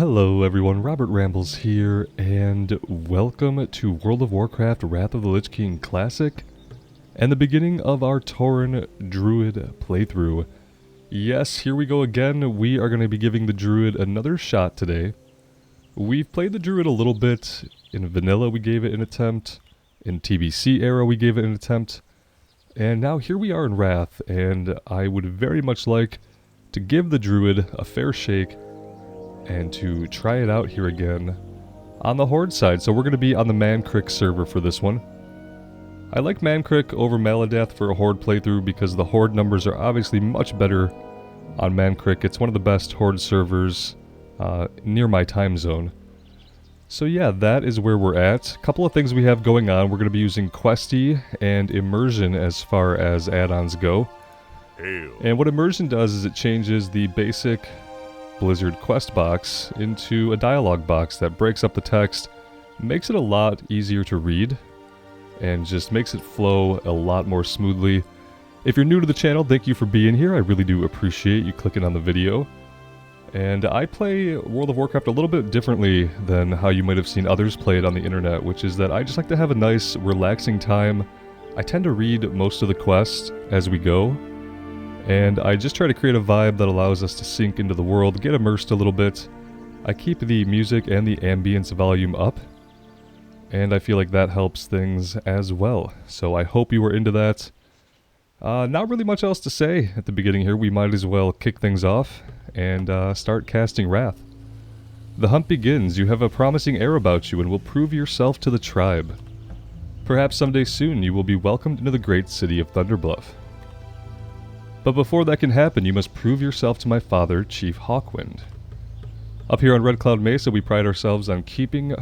Hello everyone, Robert Rambles here, and welcome to World of Warcraft Wrath of the Lich King Classic, and the beginning of our Tauren Druid playthrough. Yes, here we go again. We are going to be giving the Druid another shot today. We've played the Druid a little bit. In Vanilla we gave it an attempt, in TBC era we gave it an attempt, and now here we are in Wrath, and I would very much like to give the Druid a fair shake and to try it out here again on the Horde side. So we're going to be on the Mankrik server for this one. I like Mankrik over Maladath for a Horde playthrough because the Horde numbers are obviously much better on Mankrik. It's one of the best Horde servers near my time zone. So yeah, that is where we're at. A couple of things we have going on. We're going to be using Questy and Immersion as far as add-ons go. And what Immersion does is it changes the basic Blizzard quest box into a dialogue box that breaks up the text, makes it a lot easier to read, and just makes it flow a lot more smoothly. If you're new to the channel, thank you for being here. I really do appreciate you clicking on the video. And I play World of Warcraft a little bit differently than how you might have seen others play it on the internet, which is that I just like to have a nice, relaxing time. I tend to read most of the quests as we go, and I just try to create a vibe that allows us to sink into the world, get immersed a little bit. I keep the music and the ambience volume up, and I feel like that helps things as well. So I hope you were into that. Not really much else to say at the beginning here. We might as well kick things off and start casting Wrath. The hunt begins. You have a promising air about you and will prove yourself to the tribe. Perhaps someday soon you will be welcomed into the great city of Thunderbluff. But before that can happen, you must prove yourself to my father, Chief Hawkwind. Up here on Red Cloud Mesa, we pride ourselves on keeping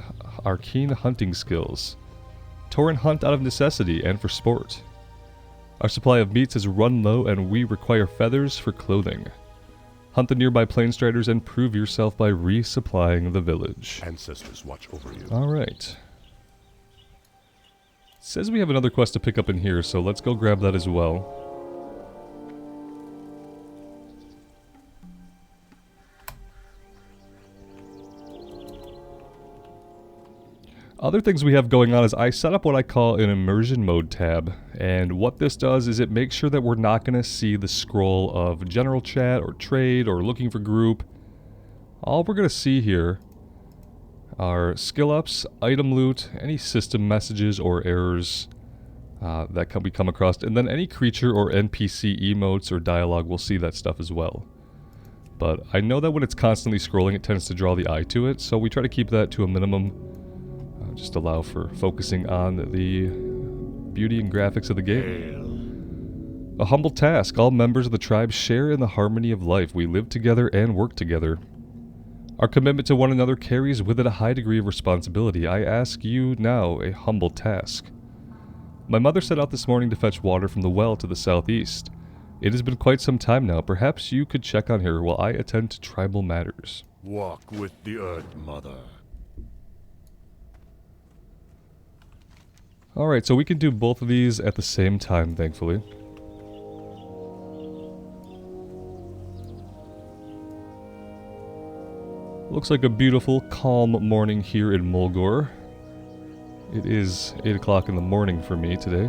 our keen hunting skills. Tauren hunt out of necessity and for sport. Our supply of meats has run low and we require feathers for clothing. Hunt the nearby Plainstriders and prove yourself by resupplying the village. Ancestors watch over you. Alright. Says we have another quest to pick up in here, so let's go grab that as well. Other things we have going on is I set up what I call an immersion mode tab, and what this does is it makes sure that we're not going to see the scroll of general chat or trade or looking for group. All we're going to see here are skill ups, item loot, any system messages or errors that we come across, and then any creature or NPC emotes or dialogue will see that stuff as well. But I know that when it's constantly scrolling it tends to draw the eye to it, so we try to keep that to a minimum. Just allow for focusing on the beauty and graphics of the game. A humble task. All members of the tribe share in the harmony of life. We live together and work together. Our commitment to one another carries with it a high degree of responsibility. I ask you now a humble task. My mother set out this morning to fetch water from the well to the southeast. It has been quite some time now. Perhaps you could check on her while I attend to tribal matters. Walk with the Earth Mother. Alright, so we can do both of these at the same time, thankfully. Looks like a beautiful, calm morning here in Mulgore. It is 8 o'clock in the morning for me today.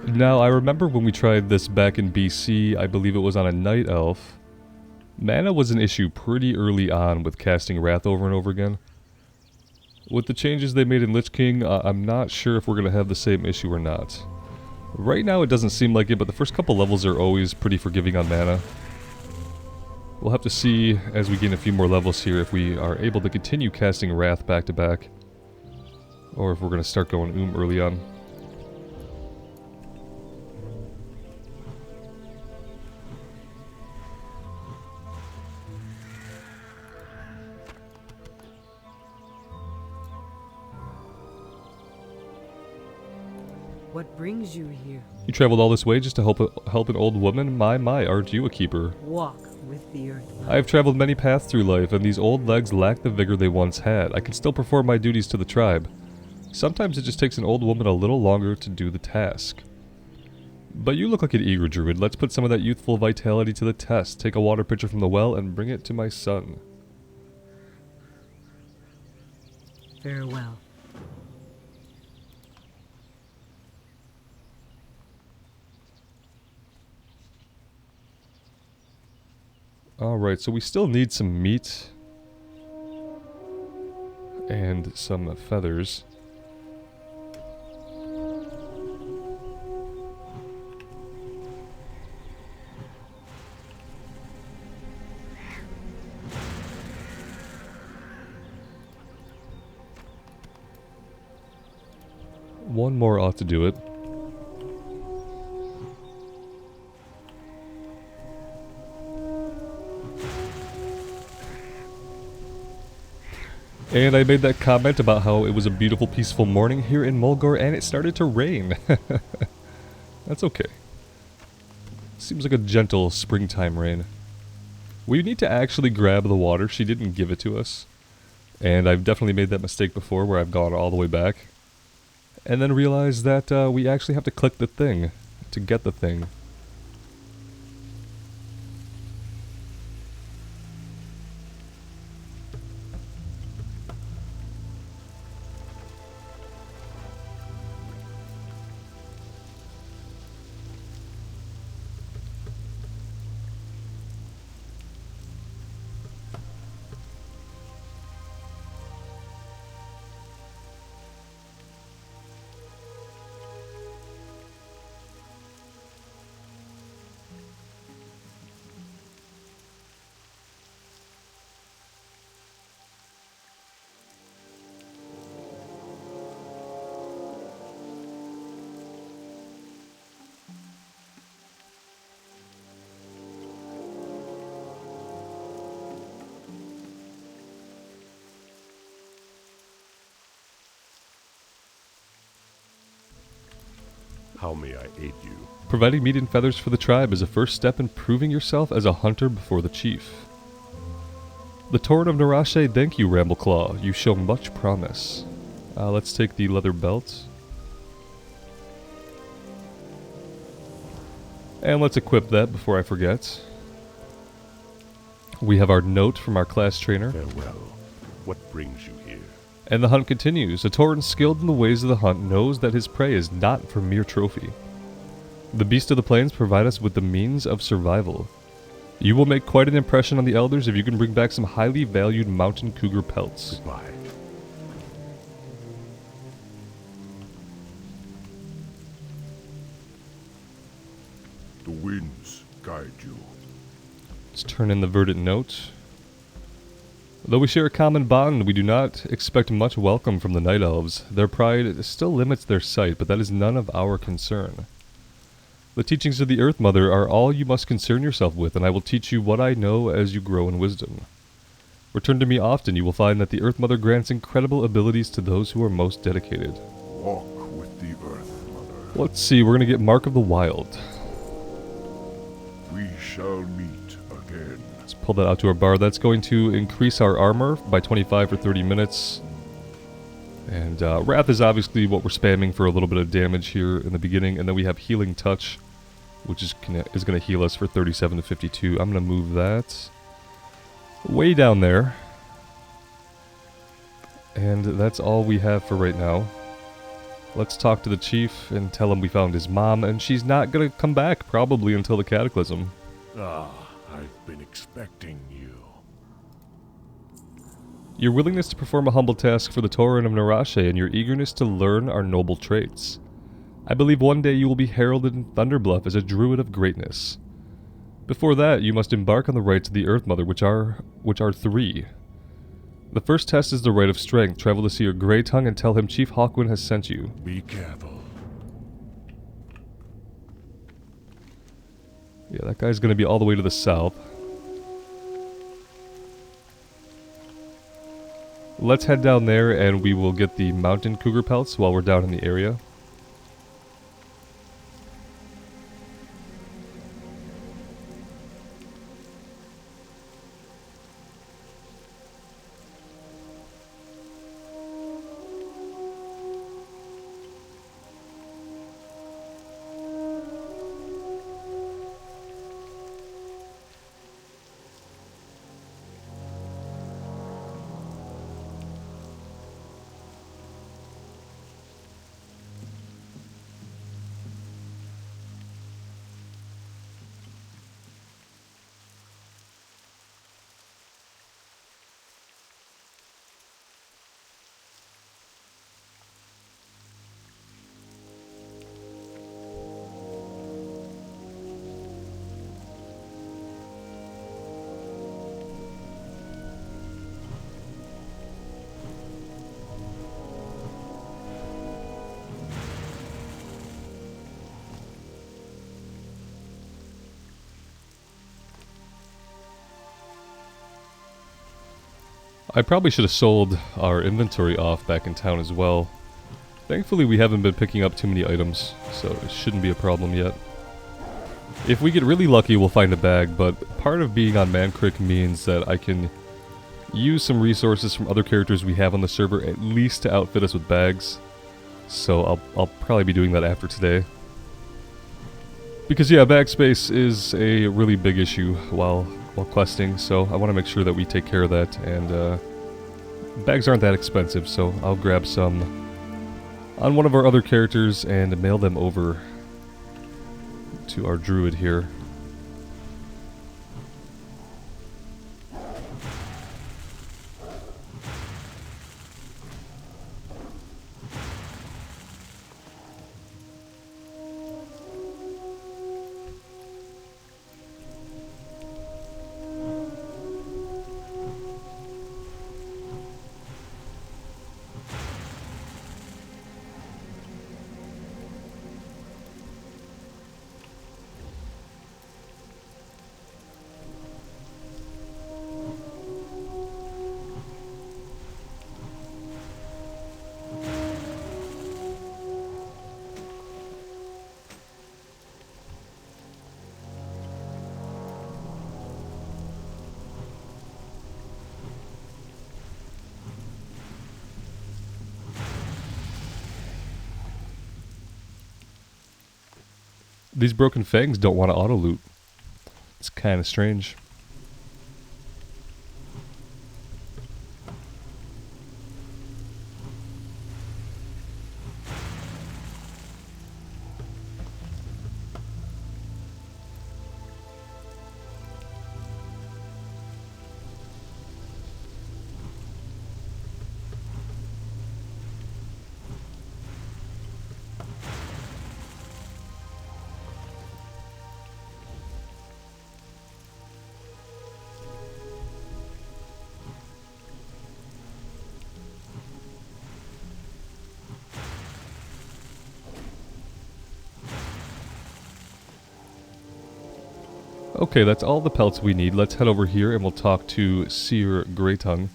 Now, I remember when we tried this back in BC, I believe it was on a Night Elf. Mana was an issue pretty early on with casting Wrath over and over again. With the changes they made in Lich King, I'm not sure if we're going to have the same issue or not. Right now it doesn't seem like it, but the first couple levels are always pretty forgiving on mana. We'll have to see as we gain a few more levels here if we are able to continue casting Wrath back to back. Or if we're going to start going early on. What brings you here? You traveled all this way just to help an old woman? My, aren't you a keeper? Walk with the earth. I have traveled many paths through life, and these old legs lack the vigor they once had. I can still perform my duties to the tribe. Sometimes it just takes an old woman a little longer to do the task. But you look like an eager druid. Let's put some of that youthful vitality to the test. Take a water pitcher from the well and bring it to my son. Farewell. Alright, so we still need some meat. And some feathers. One more ought to do it. And I made that comment about how it was a beautiful, peaceful morning here in Mulgore, and it started to rain. That's okay. Seems like a gentle springtime rain. We need to actually grab the water. She didn't give it to us. And I've definitely made that mistake before where I've gone all the way back. And then realized that we actually have to click the thing to get the thing. How may I aid you? Providing meat and feathers for the tribe is a first step in proving yourself as a hunter before the chief. The Tauren of Narashe thank you, Rambleclaw. You show much promise. Let's take the leather belt. And let's equip that before I forget. We have our note from our class trainer. Farewell. What brings you here? And the hunt continues. A Tauren skilled in the ways of the hunt knows that his prey is not for mere trophy. The beasts of the plains provide us with the means of survival. You will make quite an impression on the elders if you can bring back some highly valued mountain cougar pelts. Goodbye. The winds guide you. Let's turn in the verdant note. Though we share a common bond, we do not expect much welcome from the Night Elves. Their pride still limits their sight, but that is none of our concern. The teachings of the Earth Mother are all you must concern yourself with, and I will teach you what I know as you grow in wisdom. Return to me often, you will find that the Earth Mother grants incredible abilities to those who are most dedicated. Walk with the Earth Mother. Let's see, we're going to get Mark of the Wild. We shall meet again. Let's pull that out to our bar. That's going to increase our armor by 25 for 30 minutes. And Wrath is obviously what we're spamming for a little bit of damage here in the beginning. And then we have Healing Touch, which is going to heal us for 37 to 52. I'm going to move that way down there. And that's all we have for right now. Let's talk to the chief and tell him we found his mom, and she's not going to come back probably until the Cataclysm. Ah, I've been expecting you. Your willingness to perform a humble task for the Tauren of Narashe and your eagerness to learn are noble traits. I believe one day you will be heralded in Thunderbluff as a druid of greatness. Before that, you must embark on the rites of the Earth Mother, which are 3. The first test is the Rite of Strength. Travel to Seer Greytongue and tell him Chief Hawkwind has sent you. Be careful. Yeah, that guy's gonna be all the way to the south. Let's head down there and we will get the mountain cougar pelts while we're down in the area. I probably should have sold our inventory off back in town as well. Thankfully we haven't been picking up too many items, so it shouldn't be a problem yet. If we get really lucky we'll find a bag, but part of being on Man Creek means that I can use some resources from other characters we have on the server at least to outfit us with bags. So I'll probably be doing that after today. Because yeah, bag space is a really big issue while questing, so I want to make sure that we take care of that, and bags aren't that expensive, so I'll grab some on one of our other characters and mail them over to our druid here. These broken fangs don't want to auto loot. It's kind of strange. Okay, that's all the pelts we need. Let's head over here and we'll talk to Seer Greytongue.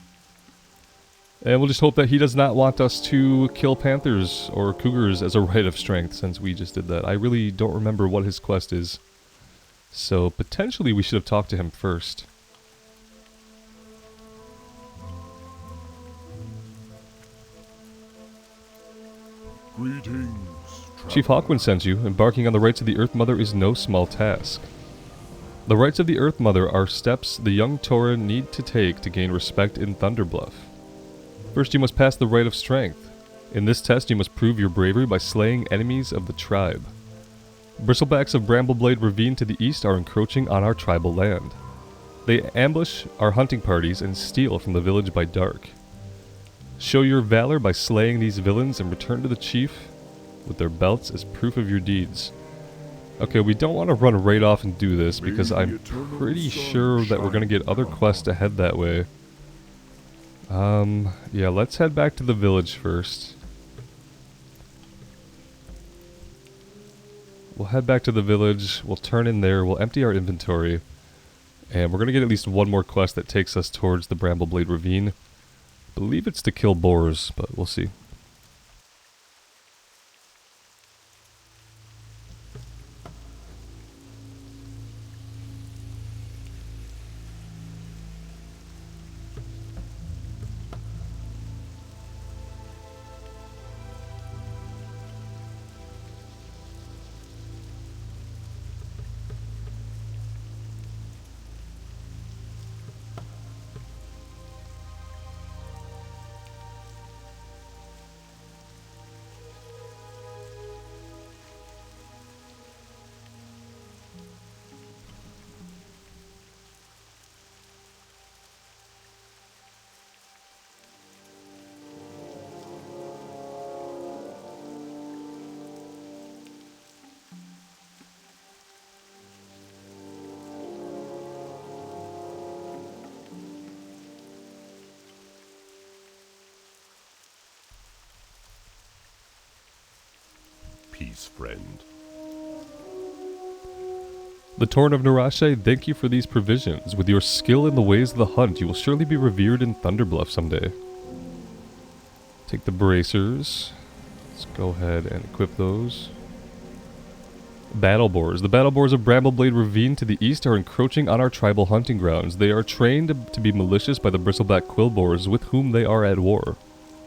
And we'll just hope that he does not want us to kill panthers or cougars as a rite of strength, since we just did that. I really don't remember what his quest is. So potentially we should have talked to him first. Greetings, Chief Hawkwind sends you. Embarking on the rites of the Earth Mother is no small task. The rites of the Earth Mother are steps the young Tauren need to take to gain respect in Thunderbluff. First, you must pass the Rite of Strength. In this test, you must prove your bravery by slaying enemies of the tribe. Bristlebacks of Brambleblade Ravine to the east are encroaching on our tribal land. They ambush our hunting parties and steal from the village by dark. Show your valor by slaying these villains and return to the chief with their belts as proof of your deeds. Okay, we don't want to run right off and do this May because the I'm eternal pretty sun sure that we're going to shine get other upon quests you. ahead that way. Yeah, let's head back to the village first. We'll head back to the village, we'll turn in there, we'll empty our inventory, and we're going to get at least one more quest that takes us towards the Brambleblade Ravine. I believe it's to kill boars, but we'll see. Peace, friend. The Tauren of Narashe, thank you for these provisions. With your skill in the ways of the hunt, you will surely be revered in Thunderbluff someday. Take the bracers. Let's go ahead and equip those. Battle boars. The battle boars of Brambleblade Ravine to the east are encroaching on our tribal hunting grounds. They are trained to be malicious by the bristleback quill boars with whom they are at war.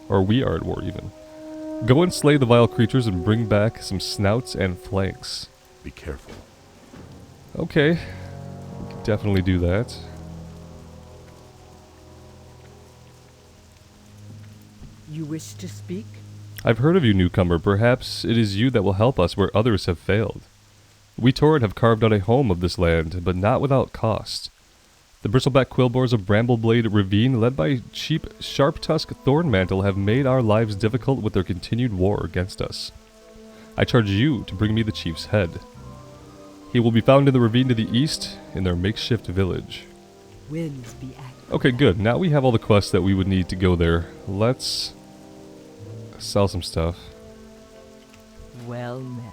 Or we are at war, even. Go and slay the vile creatures and bring back some snouts and flanks. Be careful. Okay. We can definitely do that. You wish to speak? I've heard of you, newcomer. Perhaps it is you that will help us where others have failed. We Tauren have carved out a home of this land, but not without cost. The bristleback quillboars of Brambleblade Ravine, led by Chief Sharptusk Thornmantle, have made our lives difficult with their continued war against us. I charge you to bring me the chief's head. He will be found in the ravine to the east, in their makeshift village. Winds be active. Okay, good. Now we have all the quests that we would need to go there. Let's sell some stuff. Well met.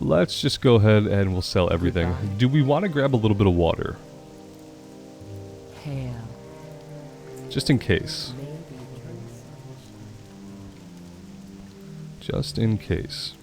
Let's just go ahead and we'll sell everything. Goodbye. Do we want to grab a little bit of water? Hail. Just in case. Maybe the sun will shine. Just in case.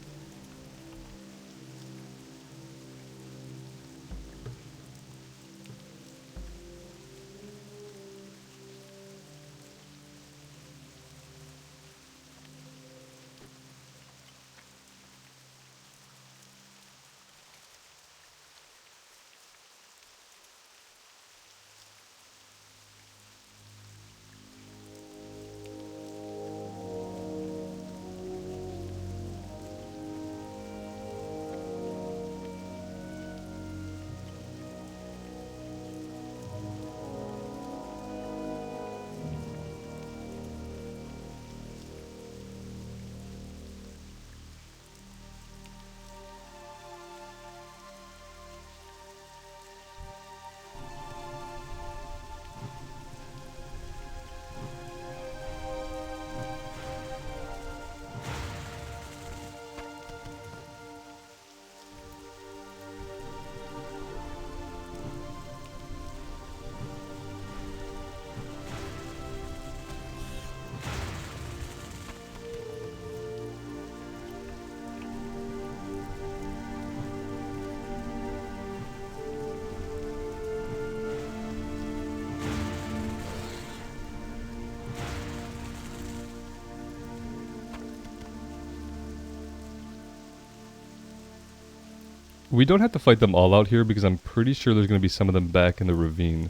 We don't have to fight them all out here because I'm pretty sure there's going to be some of them back in the ravine.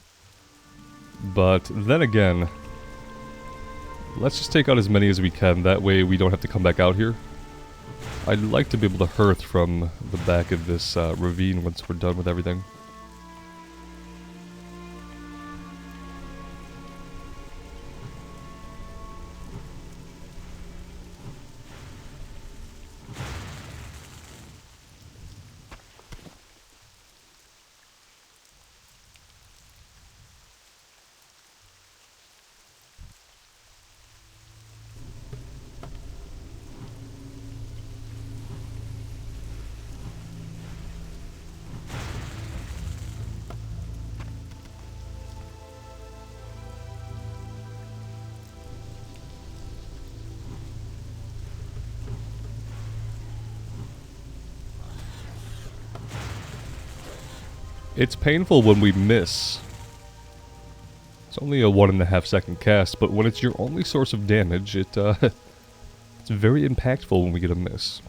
But then again, let's just take out as many as we can. That way we don't have to come back out here. I'd like to be able to hearth from the back of this ravine once we're done with everything. It's painful when we miss. It's only a 1.5 second cast, but when it's your only source of damage, it's very impactful when we get a miss.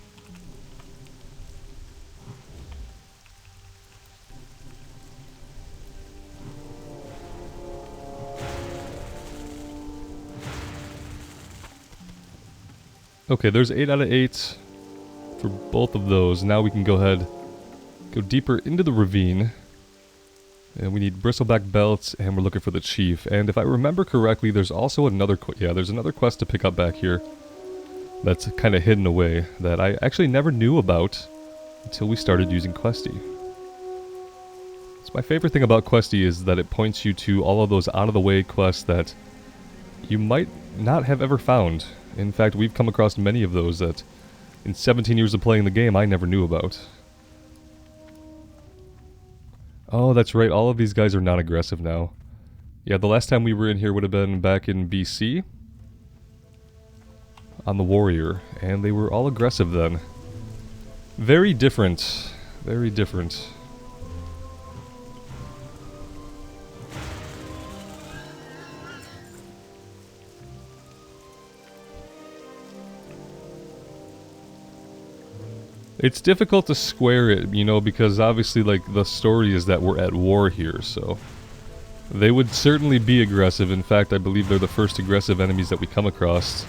Okay, there's 8 out of 8 for both of those. Now we can go ahead, go deeper into the ravine. And we need bristleback belts, and we're looking for the chief. And if I remember correctly, there's also another there's another quest to pick up back here that's kind of hidden away that I actually never knew about until we started using Questy. So my favorite thing about Questy is that it points you to all of those out-of-the-way quests that you might not have ever found. In fact, we've come across many of those that in 17 years of playing the game I never knew about. Oh, that's right, all of these guys are non-aggressive now. Yeah, the last time we were in here would have been back in BC on the warrior, and they were all aggressive then. Very different. Very different. It's difficult to square it, you know, because obviously, like, the story is that we're at war here, so they would certainly be aggressive. In fact, I believe they're the first aggressive enemies that we come across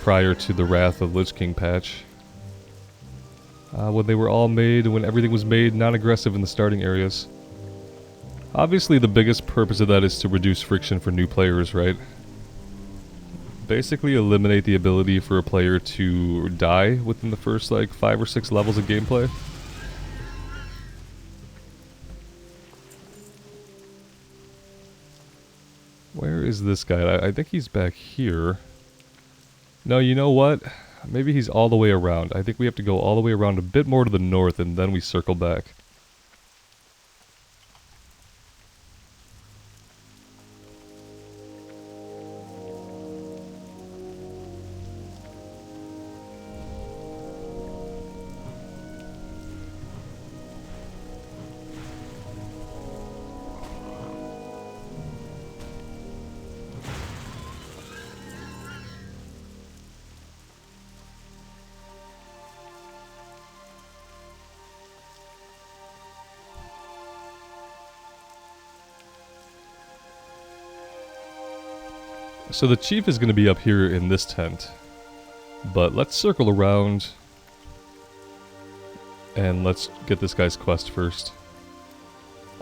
prior to the Wrath of Lich King patch. When they were all made, when everything was made non-aggressive in the starting areas. Obviously, the biggest purpose of that is to reduce friction for new players, right? Basically eliminate the ability for a player to die within the first, like, 5 or 6 levels of gameplay. Where is this guy? I think he's back here. No, you know what? Maybe he's all the way around. I think we have to go all the way around a bit more to the north and then we circle back. So the chief is going to be up here in this tent, but let's circle around and let's get this guy's quest first.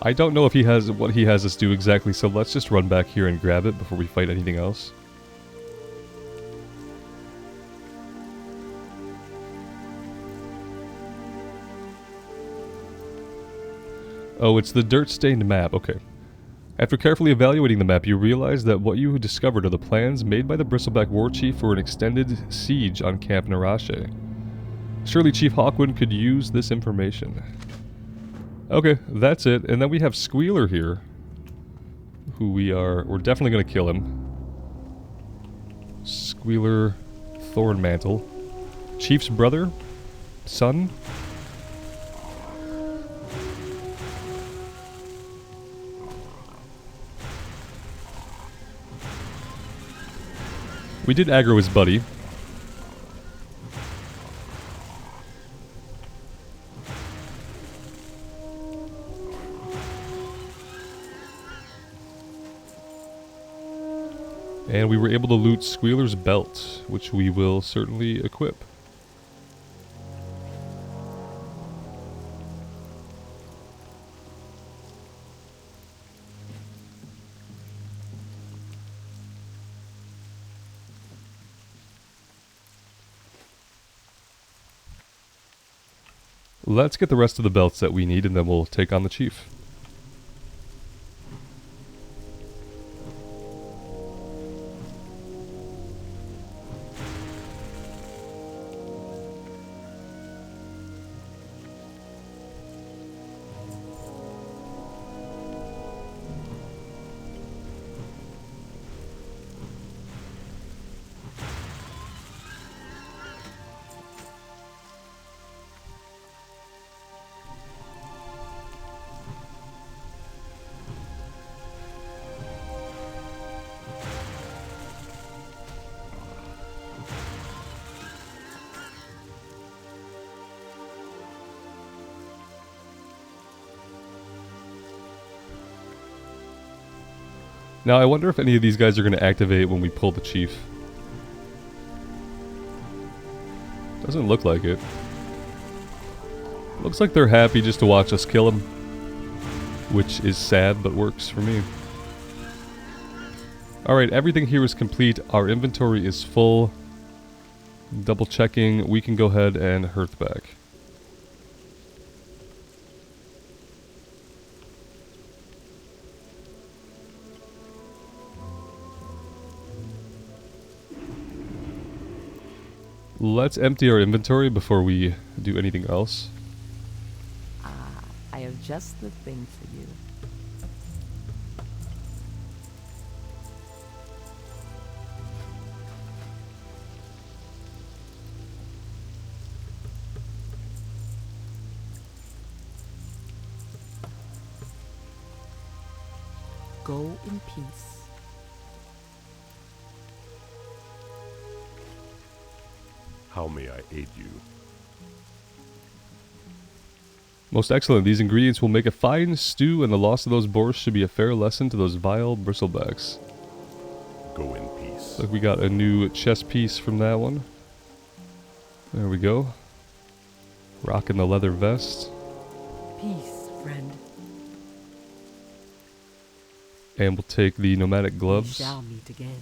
I don't know if he has what he has us do exactly, so let's just run back here and grab it before we fight anything else. Oh, it's the dirt-stained map, okay. After carefully evaluating the map, you realize that what you discovered are the plans made by the Bristleback Warchief for an extended siege on Camp Narache. Surely Chief Hawkwind could use this information. Okay, that's it. And then we have Squealer here, who we're definitely going to kill him. Squealer Thornmantle. Chief's brother? Son? We did aggro his buddy. And we were able to loot Squealer's belt, which we will certainly equip. Let's get the rest of the belts that we need, and then we'll take on the chief. Now, I wonder if any of these guys are going to activate when we pull the chief. Doesn't look like it. Looks like they're happy just to watch us kill him. Which is sad, but works for me. Alright, everything here is complete. Our inventory is full. Double checking. We can go ahead and hearth back. Let's empty our inventory before we do anything else. Ah, I have just the thing for you. Go in peace. How may I aid you? Most excellent. These ingredients will make a fine stew, and the loss of those boars should be a fair lesson to those vile bristlebacks. Go in peace. Like we got a new chest piece from that one. There we go. Rocking the leather vest. Peace, friend. And we'll take the nomadic We gloves. shall meet again.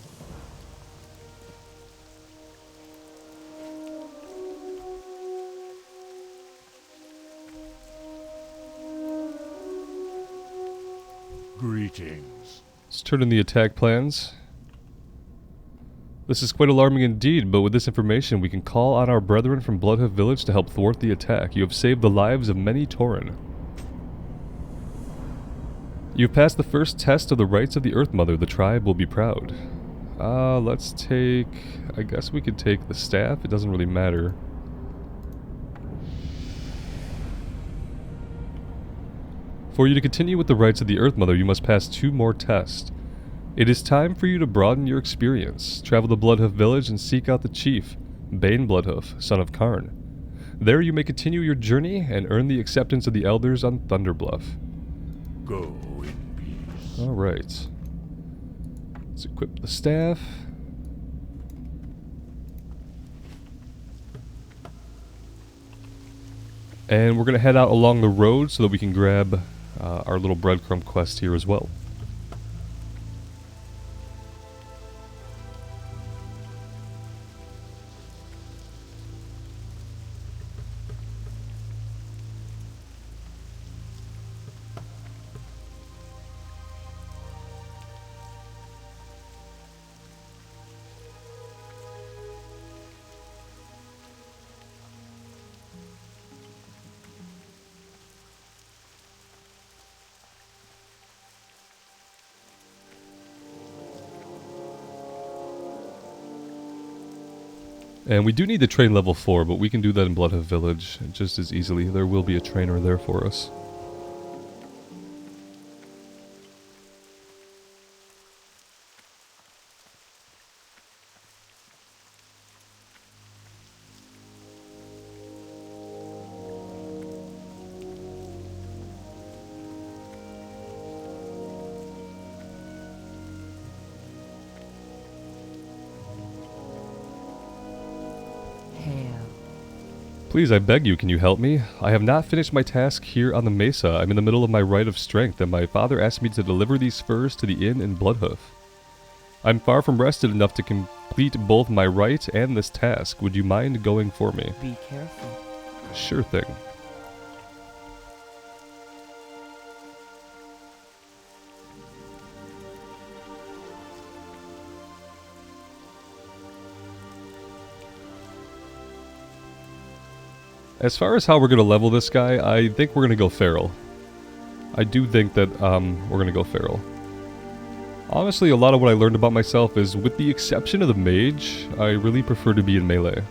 Greetings. Let's turn in the attack plans. This is quite alarming indeed, but with this information we can call on our brethren from Bloodhoof Village to help thwart the attack. You have saved the lives of many Tauren. You've passed the first test of the rights of the Earth Mother. The tribe will be proud. Let's take... I guess we could take the staff. It doesn't really matter. For you to continue with the rights of the Earth Mother, you must pass 2 more tests. It is time for you to broaden your experience. Travel to Bloodhoof Village and seek out the chief, Bane Bloodhoof, son of Karn. There you may continue your journey and earn the acceptance of the elders on Thunderbluff. Go in peace. Alright. Let's equip the staff. And we're going to head out along the road so that we can grab our little breadcrumb quest here as well. And we do need to train level 4, but we can do that in Bloodhoof Village just as easily. There will be a trainer there for us. Please, I beg you, can you help me? I have not finished my task here on the mesa. I'm in the middle of my rite of strength, and my father asked me to deliver these furs to the inn in Bloodhoof. I'm far from rested enough to complete both my rite and this task. Would you mind going for me? Be careful. Sure thing. As far as how we're going to level this guy, I think we're going to go feral. I do think that we're going to go feral. Honestly, a lot of what I learned about myself is, with the exception of the mage, I really prefer to be in melee.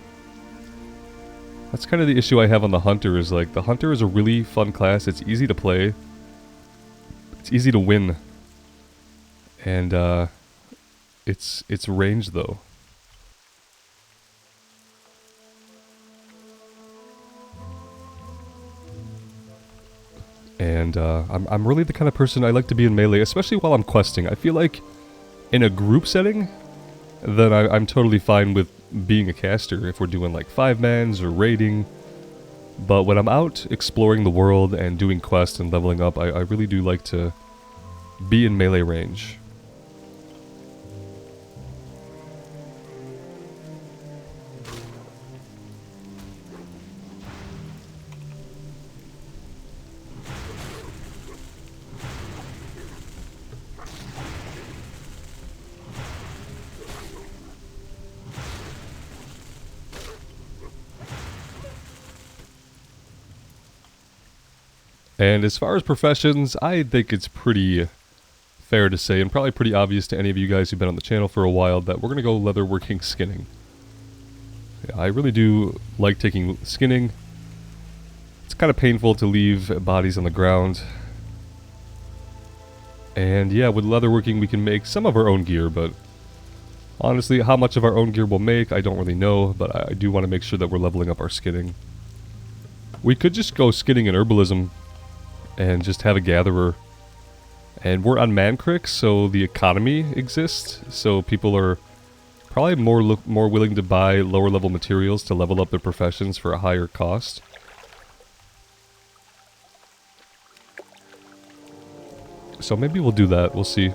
That's kind of the issue I have on the hunter, is like, the hunter is a really fun class, it's easy to play. It's easy to win. And it's range though. And I'm really the kind of person I like to be in melee, especially while I'm questing. I feel like in a group setting, then I'm totally fine with being a caster if we're doing like 5-mans or raiding. But when I'm out exploring the world and doing quests and leveling up, I really do like to be in melee range. And as far as professions, I think it's pretty fair to say, and probably pretty obvious to any of you guys who've been on the channel for a while, that we're going to go leatherworking skinning. Yeah, I really do like taking skinning. It's kind of painful to leave bodies on the ground. And yeah, with leatherworking we can make some of our own gear, but honestly, how much of our own gear we'll make, I don't really know, but I do want to make sure that we're leveling up our skinning. We could just go skinning and herbalism and just have a gatherer. And we're on Mancrick, so the economy exists, so people are probably more willing to buy lower level materials to level up their professions for a higher cost. So maybe we'll do that, we'll see.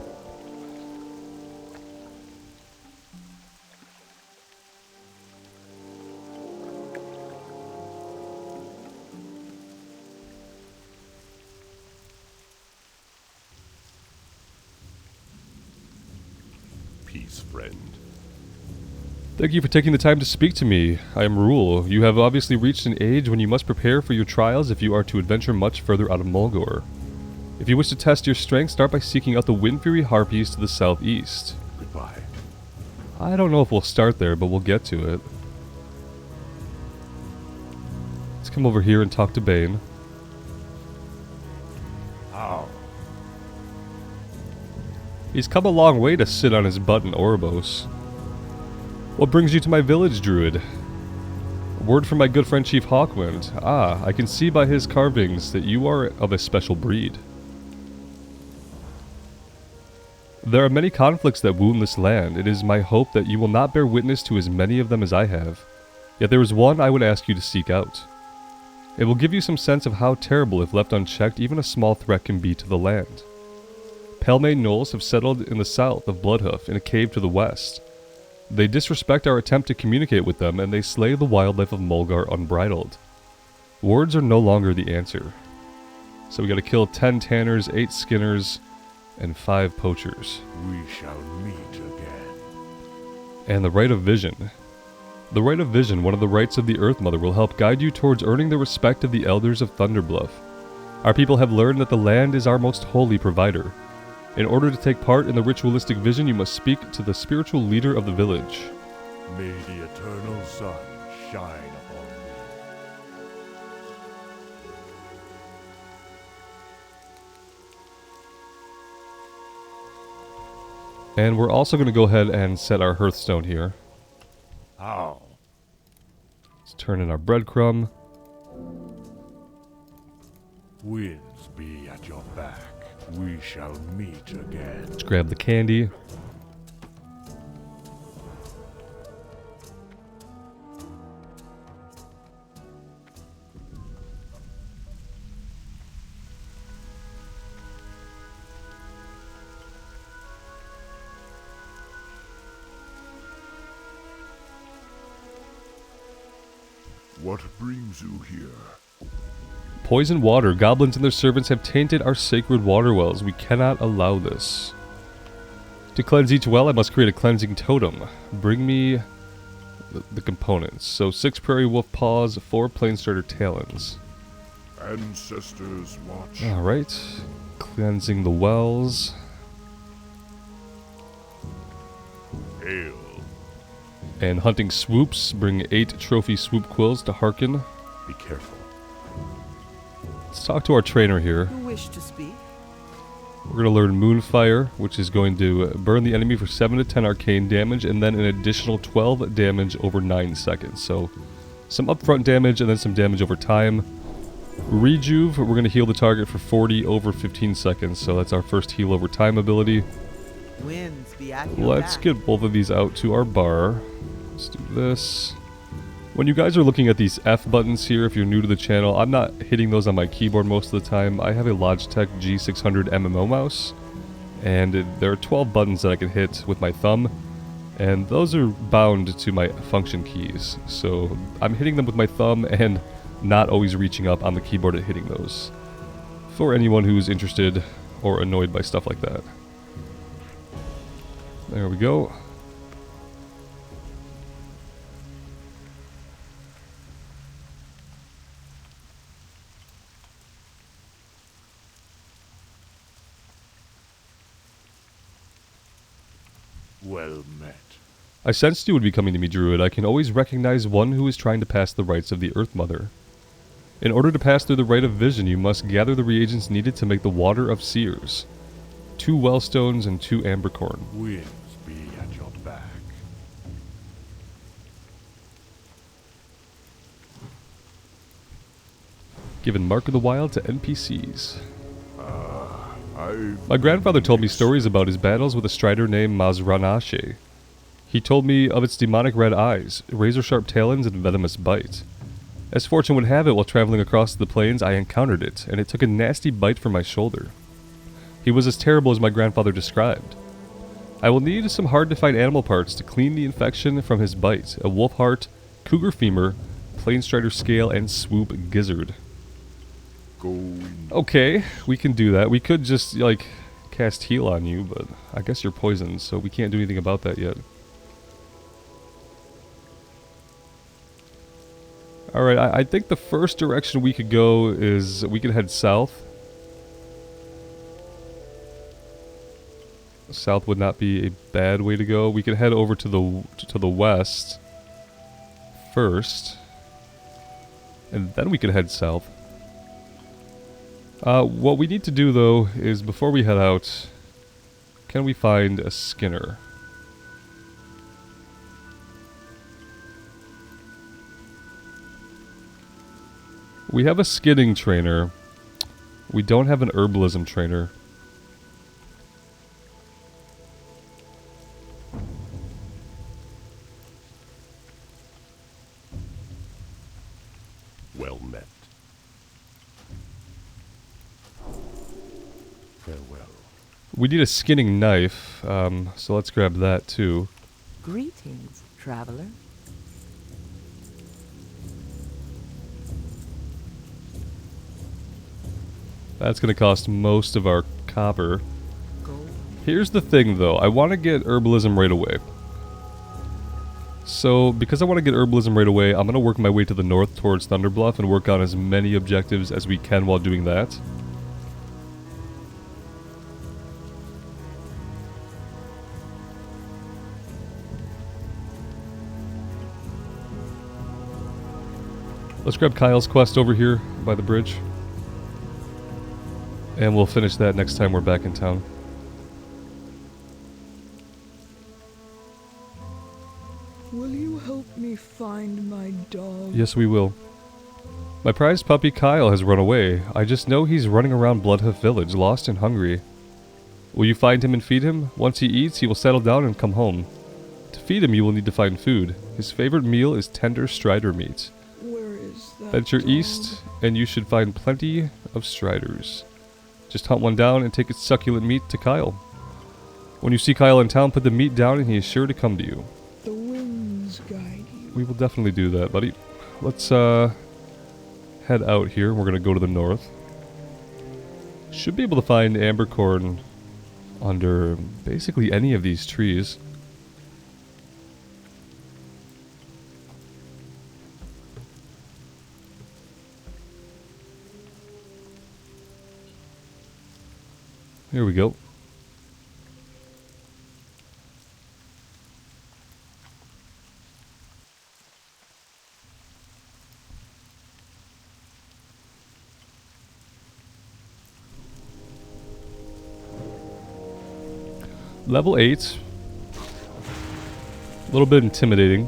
Peace, friend. Thank you for taking the time to speak to me. I am Rule. You have obviously reached an age when you must prepare for your trials if you are to adventure much further out of Mulgore. If you wish to test your strength, start by seeking out the Windfury Harpies to the southeast. Goodbye. I don't know if we'll start there, but we'll get to it. Let's come over here and talk to Bane. How? He's come a long way to sit on his butt in Oribos. What brings you to my village, Druid? Word from my good friend Chief Hawkwind. Ah, I can see by his carvings that you are of a special breed. There are many conflicts that wound this land. It is my hope that you will not bear witness to as many of them as I have. Yet there is one I would ask you to seek out. It will give you some sense of how terrible, if left unchecked, even a small threat can be to the land. Pelmane gnolls have settled in the south of Bloodhoof, in a cave to the west. They disrespect our attempt to communicate with them, and they slay the wildlife of Mulgore unbridled. Words are no longer the answer. So we gotta kill 10 tanners, 8 skinners, and 5 poachers. We shall meet again. And the Rite of Vision. The Rite of Vision, one of the rites of the Earth Mother, will help guide you towards earning the respect of the elders of Thunderbluff. Our people have learned that the land is our most holy provider. In order to take part in the ritualistic vision, you must speak to the spiritual leader of the village. May the eternal sun shine upon me. And we're also going to go ahead and set our hearthstone here. How? Let's turn in our breadcrumb. Winds be at your back. We shall meet again. Let's grab the candy. What brings you here? Poison water. Goblins and their servants have tainted our sacred water wells. We cannot allow this. To cleanse each well, I must create a cleansing totem. Bring me the components. So 6 prairie wolf paws, 4 planestarter talons. Ancestors watch. Alright. Cleansing the wells. Hail. And hunting swoops. Bring 8 trophy swoop quills to hearken. Be careful. Let's talk to our trainer here. You wish to speak? We're going to learn Moonfire, which is going to burn the enemy for 7 to 10 arcane damage, and then an additional 12 damage over 9 seconds. So, some upfront damage, and then some damage over time. Rejuve, we're going to heal the target for 40 over 15 seconds, so that's our first heal over time ability. Winds be at your Let's back. get both of these out to our bar. Let's do this. When you guys are looking at these F buttons here, if you're new to the channel, I'm not hitting those on my keyboard most of the time. I have a Logitech G600 MMO mouse, and there are 12 buttons that I can hit with my thumb, and those are bound to my function keys. So I'm hitting them with my thumb and not always reaching up on the keyboard and hitting those. For anyone who's interested or annoyed by stuff like that. There we go. Well met. I sensed you would be coming to me, Druid. I can always recognize one who is trying to pass the rites of the Earth Mother. In order to pass through the Rite of Vision, you must gather the reagents needed to make the Water of Seers. 2 Wellstones and 2 Ambercorn. Winds be at your back. Given Mark of the Wild to NPCs. I My grandfather told me stories about his battles with a strider named Mazranashe. He told me of its demonic red eyes, razor-sharp talons, and venomous bite. As fortune would have it, while traveling across the plains, I encountered it, and it took a nasty bite from my shoulder. He was as terrible as my grandfather described. I will need some hard-to-find animal parts to clean the infection from his bite. A wolf heart, cougar femur, plain strider scale, and swoop gizzard. go. Okay, we can do that. We could just, like, cast heal on you, but I guess you're poisoned, so we can't do anything about that yet. Alright, I think the first direction we could go is we could head south. South would not be a bad way to go. We could head over to the west first, and then we could head south. What we need to do, though, is before we head out, can we find a skinner? We have a skinning trainer. We don't have an herbalism trainer. Well met. Farewell. We need a skinning knife, so let's grab that too. Greetings, traveler. That's going to cost most of our copper. Gold. Here's the thing, though. I want to get herbalism right away. So, because I want to get herbalism right away, I'm going to work my way to the north towards Thunderbluff and work on as many objectives as we can while doing that. Let's grab Kyle's quest over here by the bridge. And we'll finish that next time we're back in town. Will you help me find my dog? Yes, we will. My prized puppy Kyle has run away. I just know he's running around Bloodhoof Village, lost and hungry. Will you find him and feed him? Once he eats, he will settle down and come home. To feed him, you will need to find food. His favorite meal is tender strider meat. Where is that Venture dog? east, and you should find plenty of striders. Just hunt one down and take its succulent meat to Kyle. When you see Kyle in town, put the meat down and he is sure to come to you. The winds guide you. We will definitely do that, buddy. Let's head out here. We're going to go to the north. Should be able to find ambercorn under basically any of these trees. Here we go. Level 8. A little bit intimidating.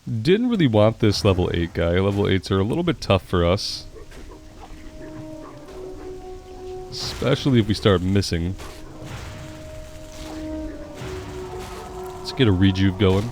Didn't really want this level 8 guy. Level 8s are a little bit tough for us. Especially if we start missing. Let's get a rejuve going.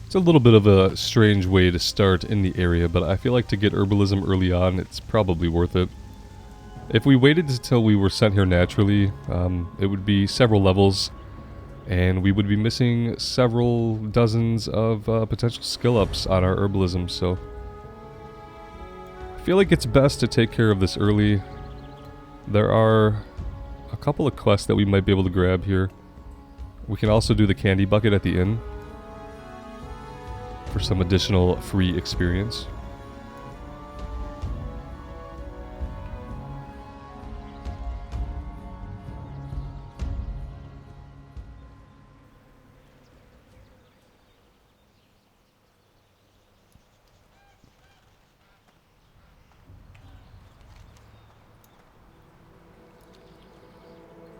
It's a little bit of a strange way to start in the area, but I feel like to get herbalism early on, it's probably worth it. If we waited until we were sent here naturally, it would be several levels, and we would be missing several dozens of potential skill ups on our herbalism, so I feel like it's best to take care of this early. There are a couple of quests that we might be able to grab here. We can also do the candy bucket at the inn for some additional free experience.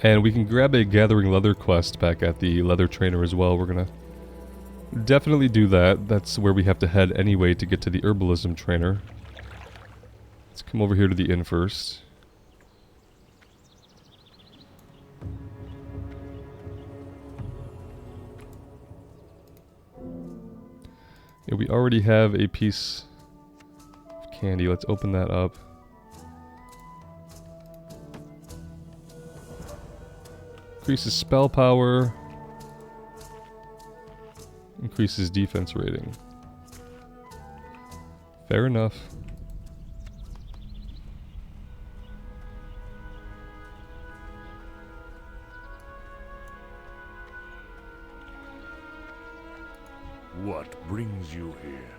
And we can grab a Gathering Leather quest back at the Leather Trainer as well. We're gonna definitely do that. That's where we have to head anyway to get to the Herbalism Trainer. Let's come over here to the inn first. Yeah, we already have a piece of candy. Let's open that up. Increases spell power. Increases defense rating. Fair enough. What brings you here?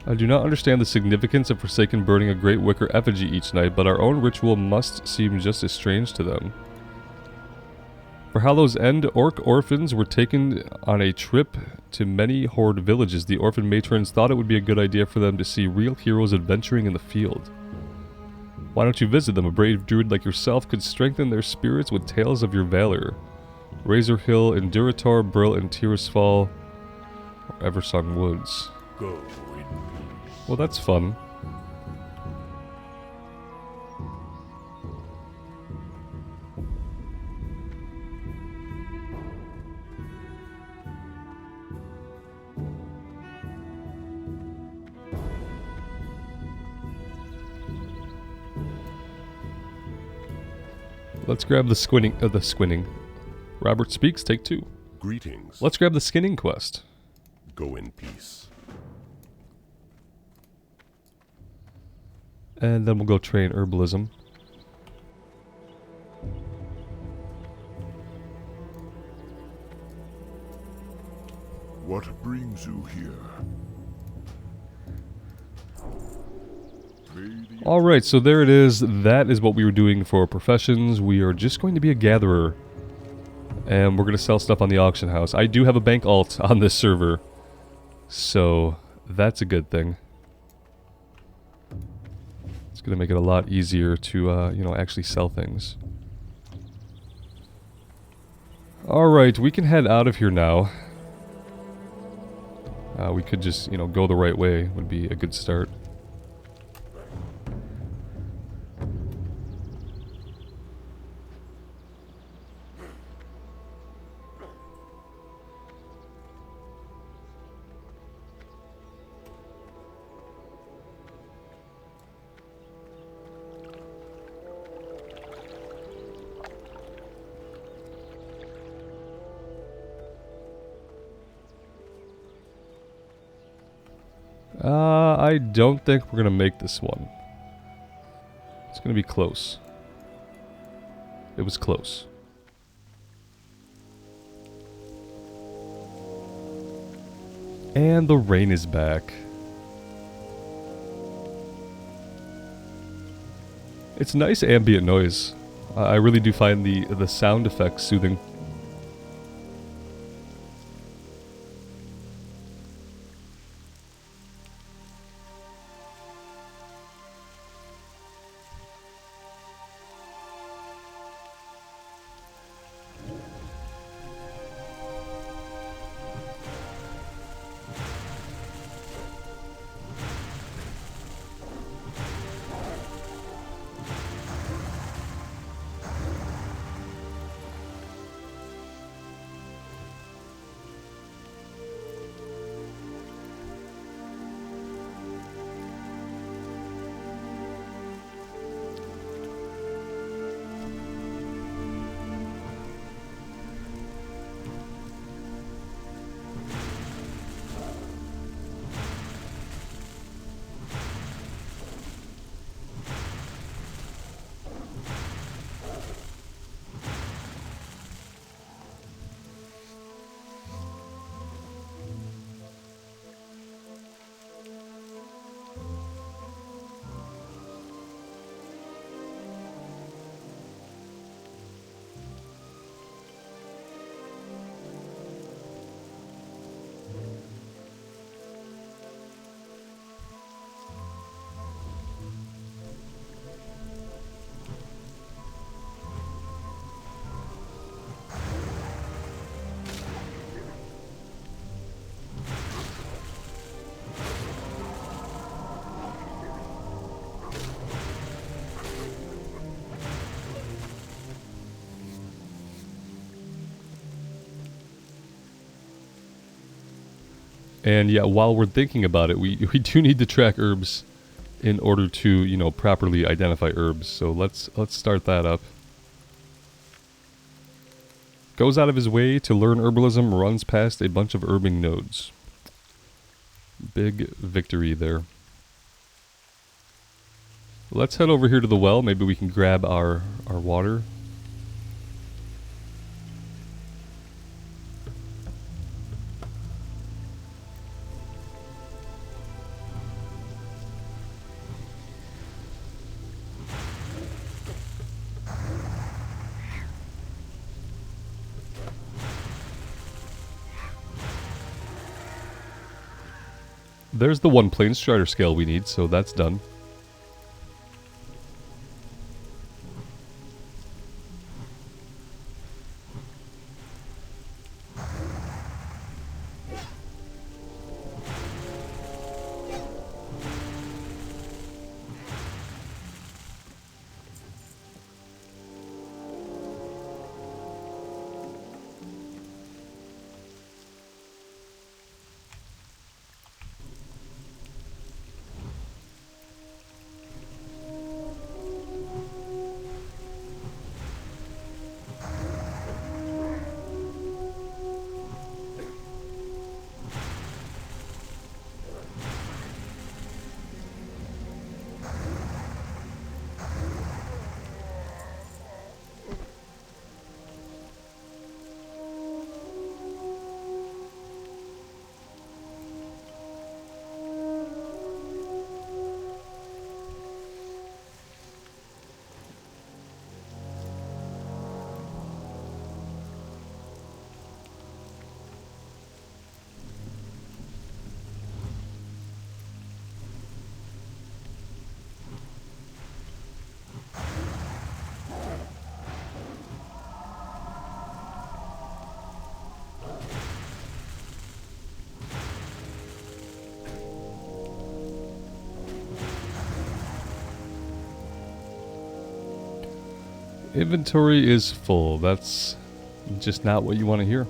I do not understand the significance of Forsaken burning a great wicker effigy each night, but our own ritual must seem just as strange to them. For Hallow's End, orc orphans were taken on a trip to many horde villages. The orphan matrons thought it would be a good idea for them to see real heroes adventuring in the field. Why don't you visit them? A brave druid like yourself could strengthen their spirits with tales of your valor. Razor Hill, Endurator, Brill, and Tirisfal, or Eversong Woods. Go in peace. Well, that's fun. Let's grab the squinting. Robert Speaks, take 2. Greetings. Let's grab the skinning quest. Go in peace. And then we'll go train herbalism. What brings you here? Alright, so there it is. That is what we were doing for professions. We are just going to be a gatherer. And we're going to sell stuff on the auction house. I do have a bank alt on this server. So, that's a good thing. It's going to make it a lot easier to, you know, actually sell things. Alright, we can head out of here now. We could just, you know, go the right way. Would be a good start. I don't think we're going to make this one. It's going to be close. It was close. And the rain is back. It's nice ambient noise. I really do find the sound effects soothing. And yeah, while we're thinking about it, we do need to track herbs in order to, you know, properly identify herbs. So let's start that up. Goes out of his way to learn herbalism, runs past a bunch of herbing nodes. Big victory there. Let's head over here to the well. Maybe we can grab our water. there's the one plane strider scale we need, so that's done. Inventory is full. That's just not what you want to hear.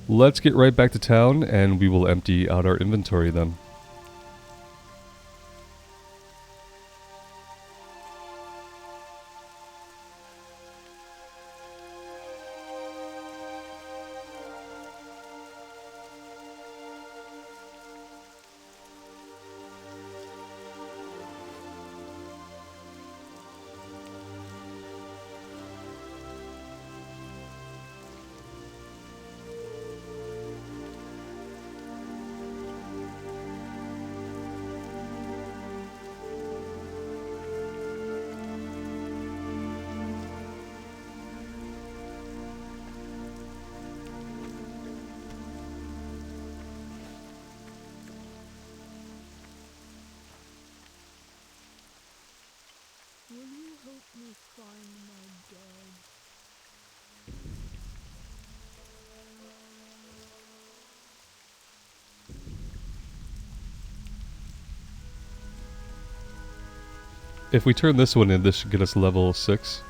Let's get right back to town and we will empty out our inventory then. Will you help me find my dog? If we turn this one in, this should get us level 6.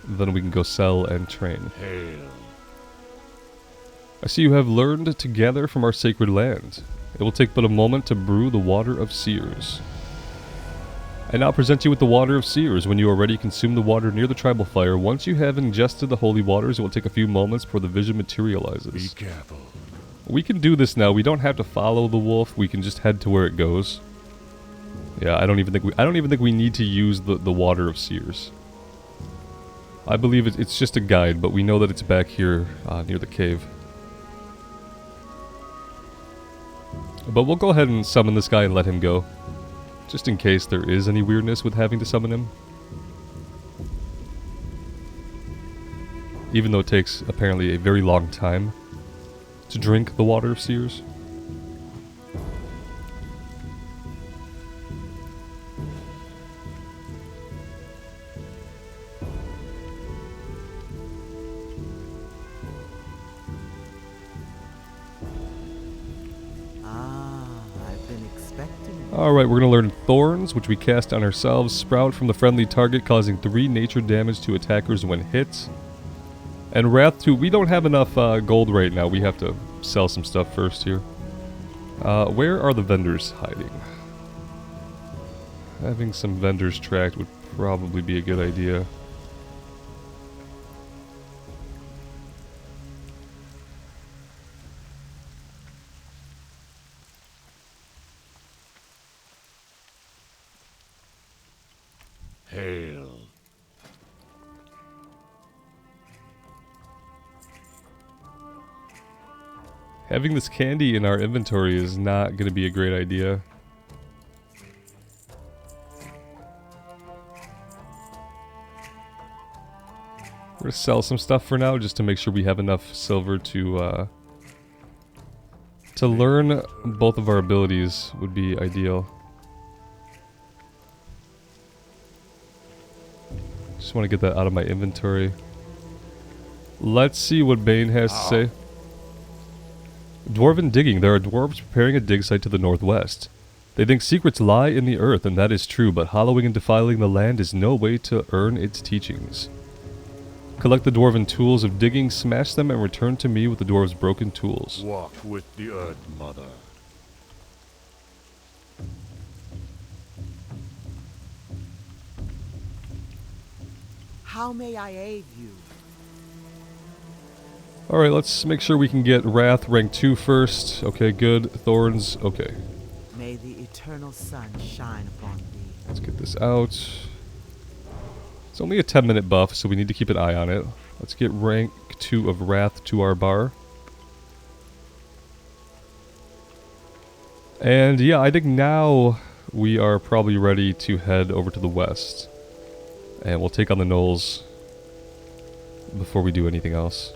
Then we can go sell and train. Hail. I see you have learned to gather from our sacred land. It will take but a moment to brew the water of seers. I now present you with the water of seers. When you are ready, consume the water near the tribal fire. Once you have ingested the holy waters, it will take a few moments before the vision materializes. Be careful. We can do this now. We don't have to follow the wolf. We can just head to where it goes. Yeah, I don't even think we need to use the water of seers. I believe it's just a guide, but we know that it's back here near the cave. But we'll go ahead and summon this guy and let him go. Just in case there is any weirdness with having to summon him. Even though it takes apparently a very long time to drink the water of seers. Alright, we're going to learn Thorns, which we cast on ourselves. Sprout from the friendly target, causing 3 nature damage to attackers when hit. And Wrath 2, we don't have enough gold right now. We have to sell some stuff first here. Where are the vendors hiding? Having some vendors tracked would probably be a good idea. Hail. Having this candy in our inventory is not going to be a great idea. gonna sell some stuff for now just to make sure we have enough silver to learn both of our abilities would be ideal. Just want to get that out of my inventory. Let's see what Bane has to say. Dwarven digging. There are dwarves preparing a dig site to the northwest. They think secrets lie in the earth, and that is true, but hollowing and defiling the land is no way to earn its teachings. Collect the dwarven tools of digging, smash them, and return to me with the dwarves' broken tools. Walk with the Earth Mother. How may I aid you? Alright, let's make sure we can get Wrath rank 2 first. Okay, good. Thorns, okay. May the eternal sun shine upon thee. Let's get this out. It's only a 10-minute buff, so we need to keep an eye on it. Let's get rank 2 of Wrath to our bar. And yeah, I think now we are probably ready to head over to the west. And we'll take on the gnolls before we do anything else.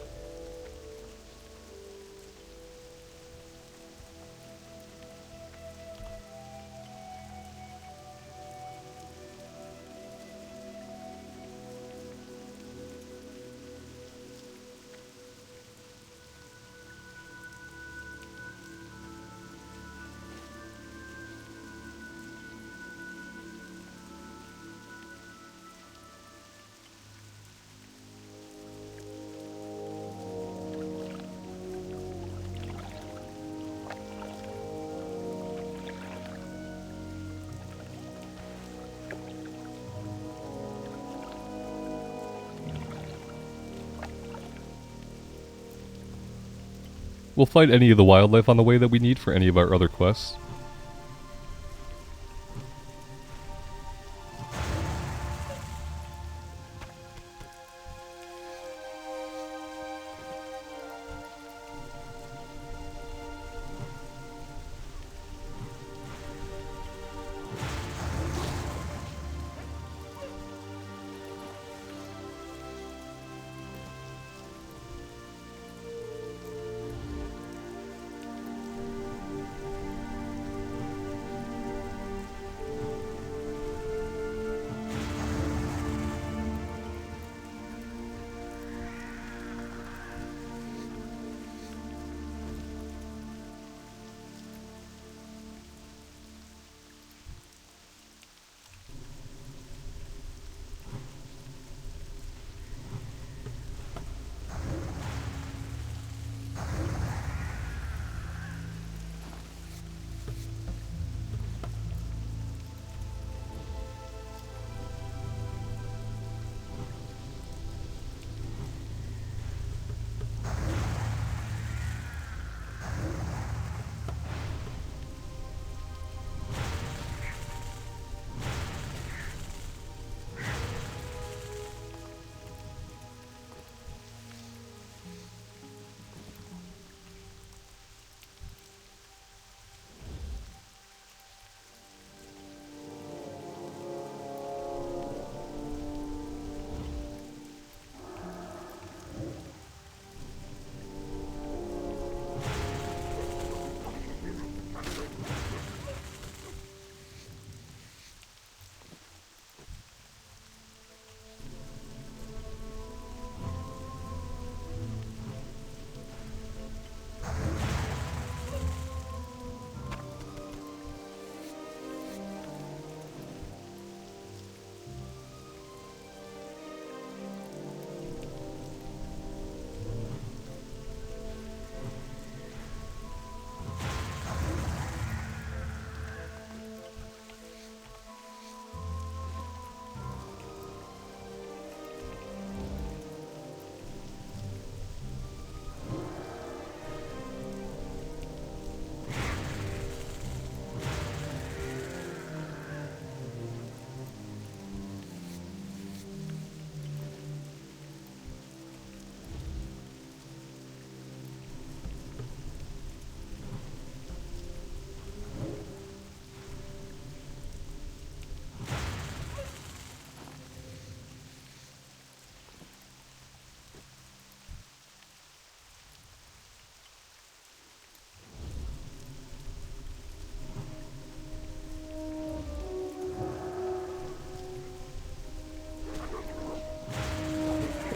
We'll fight any of the wildlife on the way that we need for any of our other quests.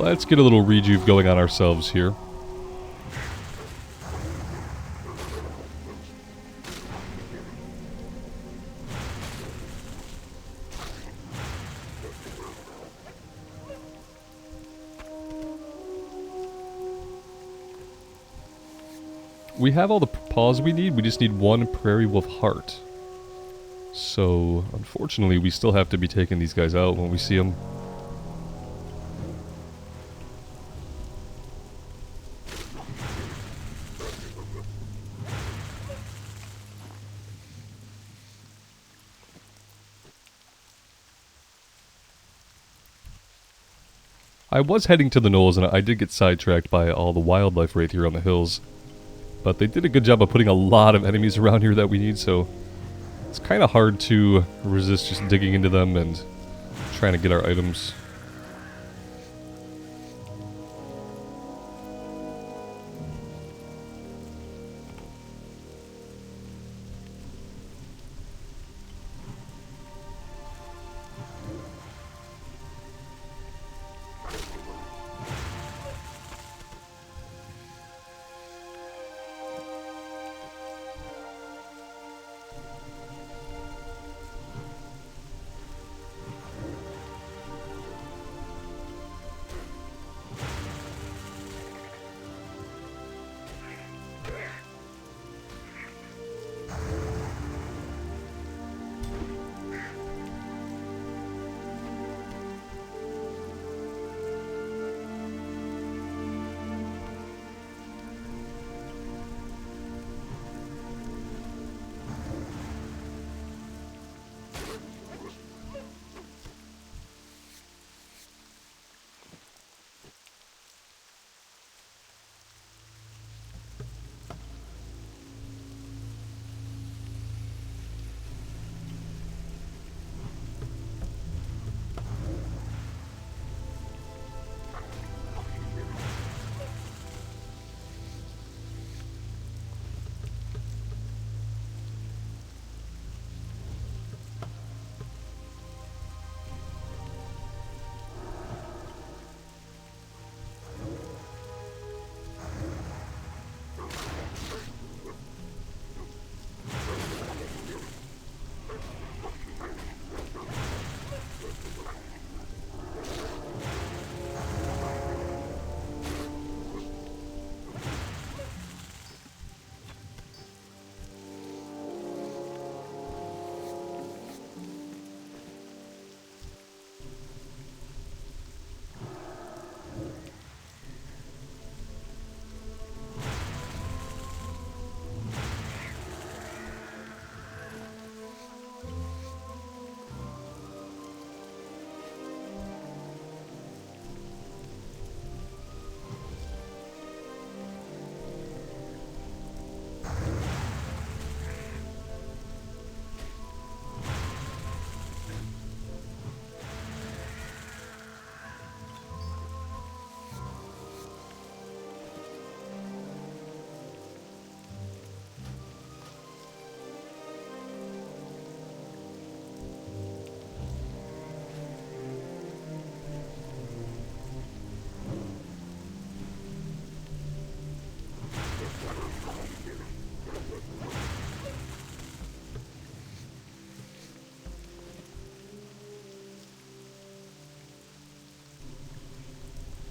Let's get a little rejuve going on ourselves here. We have all the paws we need, we just need one prairie wolf heart. So, unfortunately, we still have to be taking these guys out when we see them. I was heading to the knolls and I did get sidetracked by all the wildlife right here on the hills. But they did a good job of putting a lot of enemies around here that we need, so it's kind of hard to resist just digging into them and trying to get our items.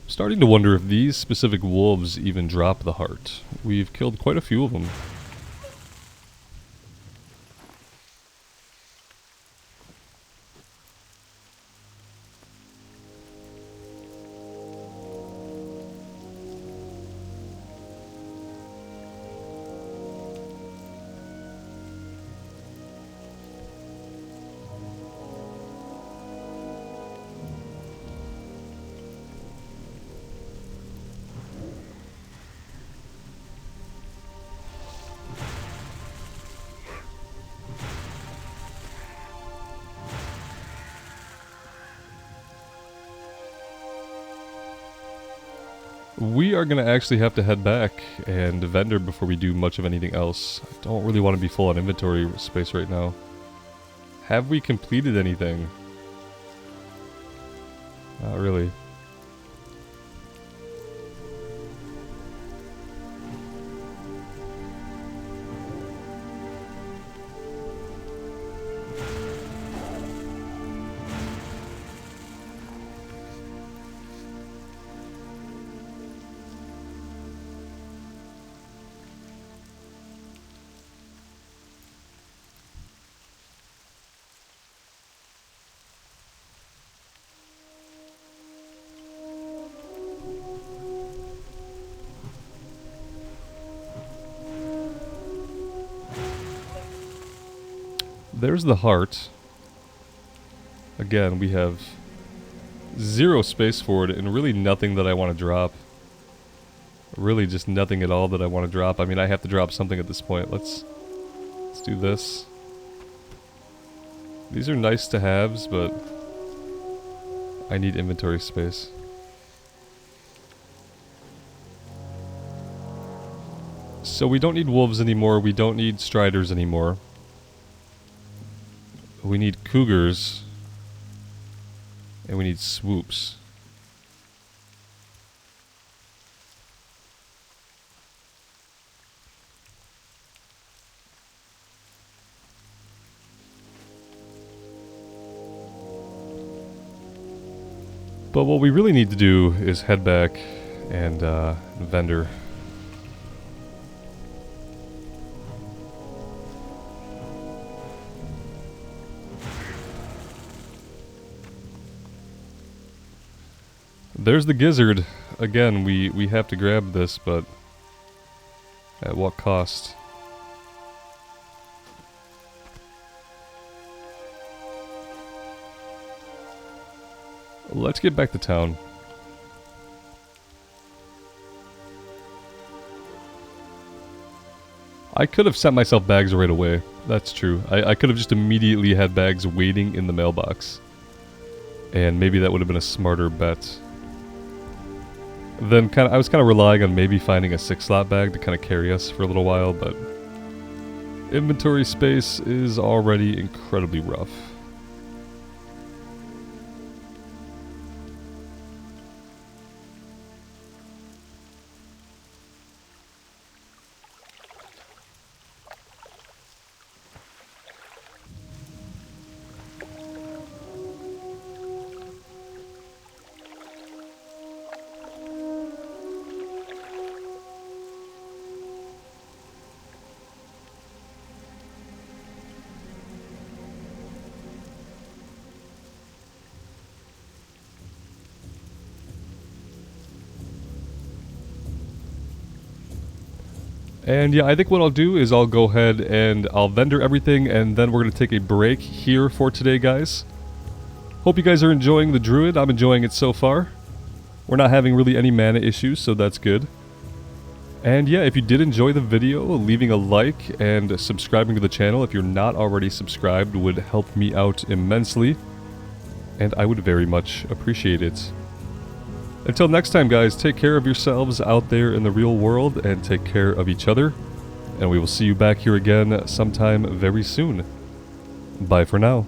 Starting to wonder if these specific wolves even drop the heart. We've killed quite a few of them. We are going to actually have to head back and vendor before we do much of anything else. I don't really want to be full on inventory space right now. Have we completed anything? Not really. there's the heart. Again, we have 0 space for it and really nothing that I want to drop. Really just nothing at all that I want to drop. I mean, I have to drop something at this point. Let's do this. These are nice to haves, but I need inventory space. So we don't need wolves anymore. We don't need striders anymore. We need cougars. And we need swoops. But what we really need to do is head back and vendor. There's the gizzard. Again, we have to grab this, but at what cost? Let's get back to town. I could have sent myself bags right away. That's true. I could have just immediately had bags waiting in the mailbox. And maybe that would have been a smarter bet. Then I was kind of relying on maybe finding a 6-slot bag to kind of carry us for a little while, but inventory space is already incredibly rough. And yeah, I think what I'll do is I'll go ahead and I'll vendor everything, and then we're going to take a break here for today, guys. Hope you guys are enjoying the Druid. I'm enjoying it so far. We're not having really any mana issues, so that's good. And yeah, if you did enjoy the video, leaving a like and subscribing to the channel if you're not already subscribed would help me out immensely. And I would very much appreciate it. Until next time, guys, take care of yourselves out there in the real world and take care of each other. And we will see you back here again sometime very soon. Bye for now.